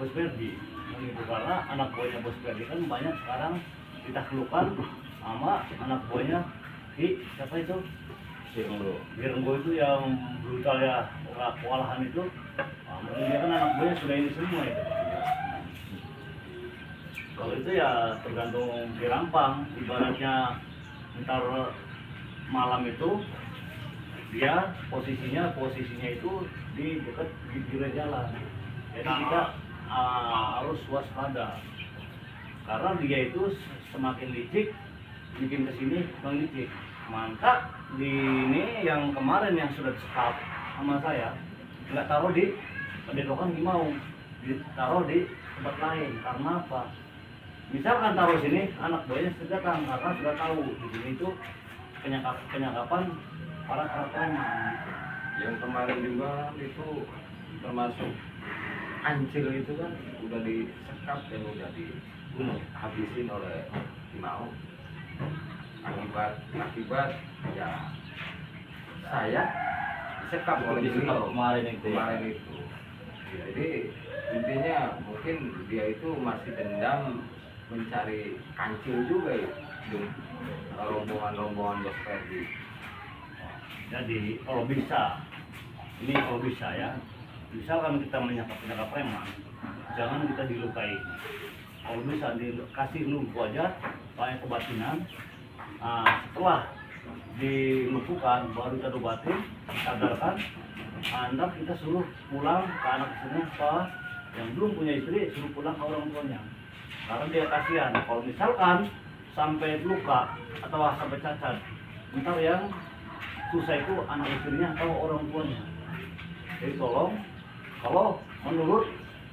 Bos Ferdi gitu, karena anak buahnya Bos Ferdi kan banyak sekarang ditaklukkan sama anak buahnya di siapa itu Girenggo itu yang brutal ya, kewalahan itu. Mungkin dia kan anak buahnya sudah ini semua itu. Kalau itu ya tergantung di Rampang, ibaratnya ntar malam itu dia posisinya itu di dekat pinggir jalan. Jadi kita harus waspada karena dia itu semakin licik, bikin kesini semakin licik. Mantap di ini yang kemarin yang sudah disekap sama saya nggak taruh di pendedokan Kimau, ditaruh di tempat lain. Karena apa? Misalkan taruh sini, anak buahnya sudah datang karena sudah tahu di sini itu penyakapan para preman. Yang kemarin juga itu termasuk Ancil itu kan udah disekap dan udah dihabisin oleh Kimau. Akibat ya saya disekap oleh beliau kemarin itu. Jadi intinya mungkin dia itu masih dendam mencari kancil juga ya, rombongan Bos Ferdi. Jadi kalau bisa ya, misalkan kita menyangka preman, jangan kita dilukai. Kalau bisa dikasih lumpuh aja, kayak kebatinan. Setelah dilumpuhkan, baru kita obatin, sadarkan. Anda kita suruh pulang ke anak istrinya, yang belum punya istri suruh pulang ke orang tuanya. Karena dia kasihan. Kalau misalkan sampai luka atau sampai cacat, ntar yang susah itu anak istrinya atau orang tuanya. Jadi tolong, kalau menurut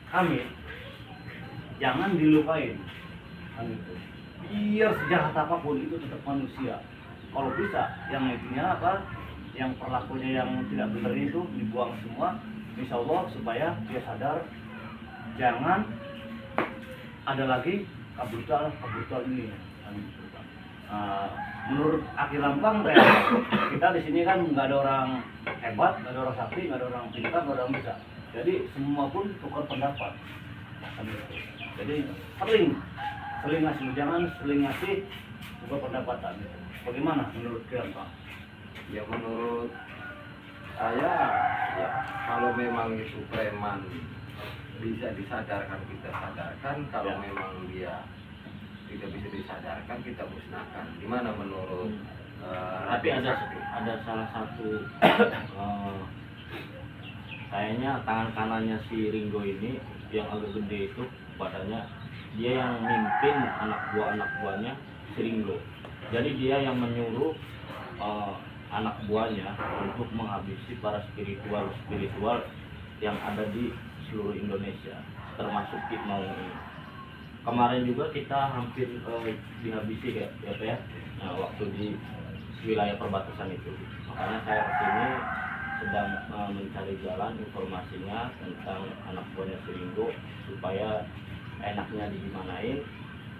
kami jangan dilukain, kan itu. Biar sejahat apapun itu tetap manusia. Kalau bisa, yang intinya apa? Yang perlakunya yang tidak benar itu dibuang semua, insya Allah supaya dia sadar jangan ada lagi kabrutal ini. Menurut Aki Lampang, kita di sini kan nggak ada orang hebat, nggak ada orang sakti, nggak ada orang pintar, nggak ada orang bisa. Jadi semua pun tukar pendapat. Jadi seling ngasih, jangan seling ngasih tukar pendapatan. Bagaimana menurut Aki Lampang? Ya menurut saya ya kalau memang itu preman bisa disadarkan kita sadarkan, kalau ya. Memang dia tidak bisa disadarkan kita musnahkan. Gimana menurut tapi ada salah satu kayaknya tangan kanannya si Ringo ini yang agak gede itu badannya, dia yang mimpin anak buahnya si Ringo. Jadi dia yang menyuruh anak buahnya untuk menghabisi para spiritual yang ada di seluruh Indonesia, termasuk Kimau ini. Kemarin juga kita hampir dihabisi ya. Nah, waktu di wilayah perbatasan itu. Makanya saya kesini sedang mencari jalan informasinya tentang anak buahnya si Ringo supaya enaknya digimanain.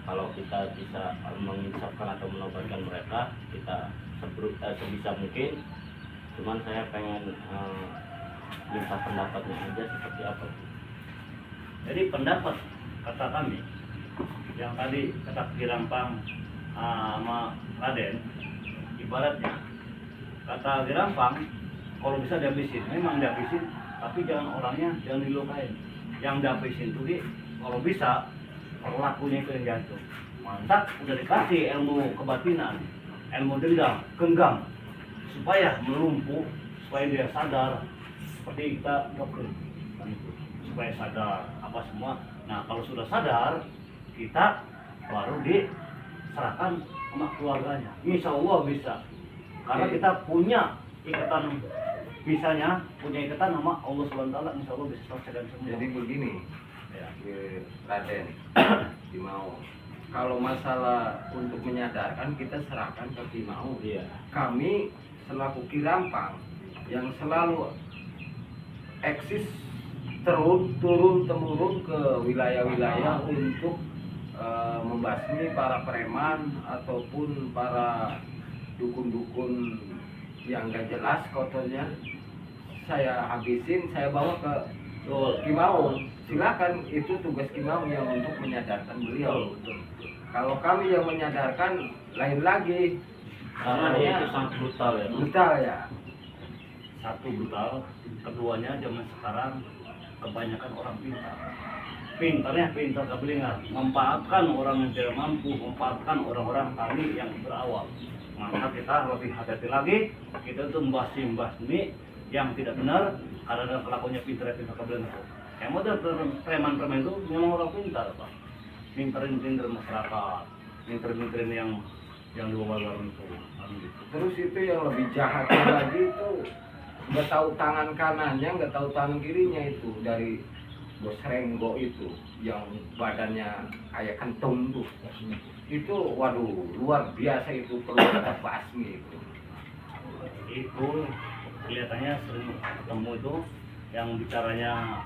Kalau kita bisa menginsafkan atau menobatkan mereka, kita sebisa mungkin. Cuman saya pengen minta pendapatnya aja seperti apa. Jadi pendapat kata kami yang tadi kata Aki Lampang sama Raden, ibaratnya kata Aki Lampang kalau bisa dihabisin, memang dihabisin, tapi jangan orangnya jangan dilukain. Yang dihabisin itu kalau bisa pelakunya itu yang jatuh. Mantap, udah dikasih ilmu kebatinan, ilmu dendam, genggam, supaya melumpuh, supaya dia sadar, seperti kita dokter, supaya sadar apa semua. Nah kalau sudah sadar, kita baru diserahkan sama keluarganya. Insya Allah bisa, karena kita punya ikatan, punya ikatan sama Allah SWT. Insya Allah bisa selesaikan semua. Jadi begini Ya. Raden Kimau, kalau masalah untuk menyadarkan kita serahkan ke Kimau. Iya. Kami selaku Ki Lampang yang selalu eksis turun temurun ke wilayah-wilayah untuk membasmi para preman ataupun para dukun-dukun yang gak jelas kotornya. Saya habisin, saya bawa ke Kimau silakan, itu tugas Kimau yang untuk menyadarkan beliau. Kalau kami yang menyadarkan lain lagi. Karena dia itu sangat brutal ya. Brutal ya. Satu brutal, keduanya zaman sekarang kebanyakan orang pintar. Pintarnya pintar kebelingan, memanfaatkan orang yang tidak mampu, memanfaatkan orang-orang kami yang berawal. Maka kita lebih hati-hati lagi, kita tuh membasmi yang tidak benar karena kelakuannya pintar kebelingan. Yang model preman-preman itu memang orang pintar, Pak. Pinterin masyarakat, pinterin yang di bawah itu. Gitu. Terus itu yang lebih jahatnya lagi itu nggak tahu tangan kanannya, nggak tahu tangan kirinya itu dari Bos Renggo itu yang badannya kayak kentung tuh. Itu waduh luar biasa, itu perlu kita basmi itu. Itu kelihatannya sering ketemu itu yang bicaranya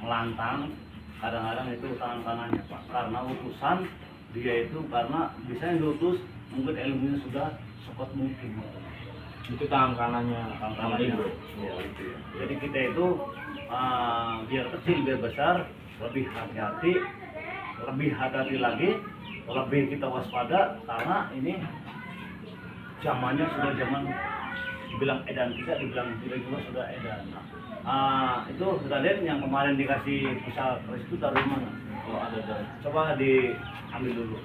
melantang, kadang-kadang itu tangan kanannya Pak, karena utusan dia itu karena biasanya diutus mungkin ilmunya sudah sekuat mungkin. Itu tangan kanannya Tangan Ringo. ya, itu ya. Jadi kita itu biar kecil biar besar lebih hati-hati lagi, lebih kita waspada karena ini zamannya sudah zaman dibilang edan, tidak dibilang tidak juga sudah edan. Itu Raden yang kemarin dikasih pusat itu dari mana? Kalau ada dari Coba diambil dulu.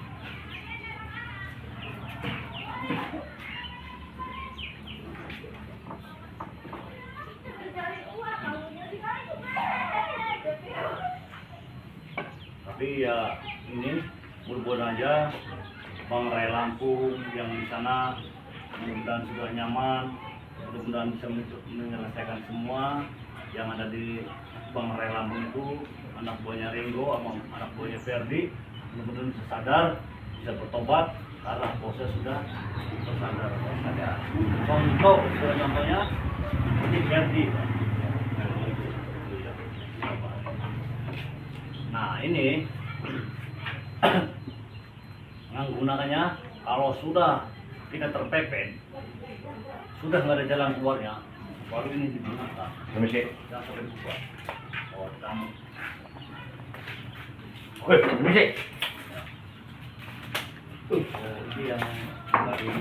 Tapi ya ini mudah-mudahan aja Bang Ray Lampung yang di sana mudah-mudahan sudah nyaman, mudah-mudahan bisa menyelesaikan semua yang ada di Bang Ray Lampung itu, anak buahnya Ringo sama anak buahnya Ferdi, mudah-mudahan bisa sadar, bisa bertobat karena proses sudah tersadar. Contohnya ini Ferdi. Nah ini menggunakannya kalau sudah kita terpepet, sudah nggak ada jalan keluarnya, baru ini digunakan. Permisi. Jangan sampai lupa. Oh, kamu. Oke, permisi. Ini yang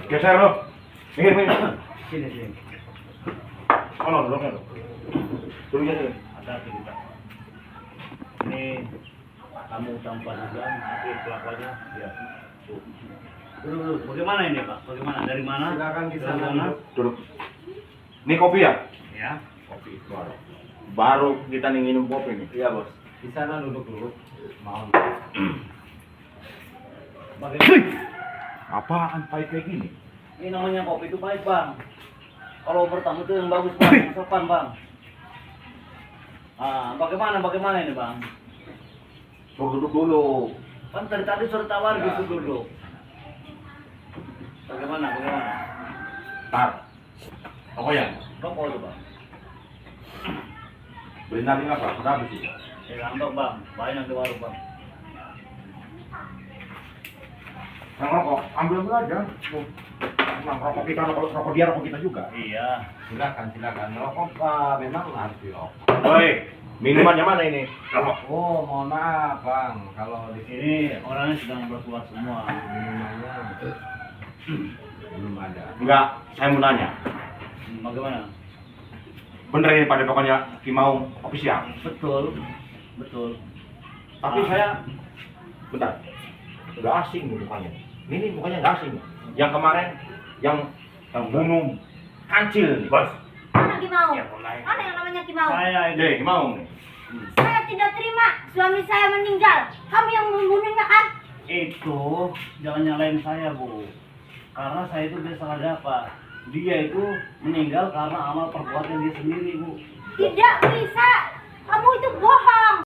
Geser lo. Minggir. sini. Oh, no, duduknya lo. Duduknya sini. Ada kita. Ini kamu tanpa duga, tapi kelakuannya ya. Tuh. Dulu, bagaimana ini Pak? Bagaimana? Dari mana? Silakan di Dari sana mana? Duduk. Ini kopi ya? Ya. Kopi. Baru kita nih minum kopi nih. Iya bos. Di sana duduk dulu. Mohon. Bagaimana? Apaan pahit kayak gini? Ini namanya kopi itu baik Bang. Kalau bertamu itu yang bagus Bang, yang sopan Bang. Bagaimana ini Bang? Suruh duduk dulu. Kan tadi suruh tawar Ya, gitu dulu. Bagaimana? Tar. Pokoknya. Rokok itu Bang. Beli nasi apa? Sudah habis sih. Kantong Bang, banyak di warung Bang. Yang rokok, ambil aja. Nah, rokok kita, rokok dia, rokok kita juga. Iya. Silakan. Rokok Pak, memang harus dirokok. Woi, minumannya mana ini? Rokok. Oh, mohon maaf Bang, kalau di sini Ini orangnya sedang berkeluar semua. minumannya belum ada. Enggak, saya mau nanya. Bagaimana? Bener ini pada pokoknya Kimau official. Betul. Tapi saya, bentar, udah asing nih mukanya. Ini mukanya nggak asing. Yang kemarin, yang bunuh kancil nih. Bos. Mana Kimau? Ya, mulai. Mana yang namanya Kimau? Saya ini. Deh, Kimau nih. Saya tidak terima suami saya meninggal. Kamu yang membunuhnya kan? Itu jangan nyalain saya Bu. Karena saya itu dia salah apa? Dia itu meninggal karena amal perbuatan dia sendiri Bu. Tidak bisa. Kamu itu bohong.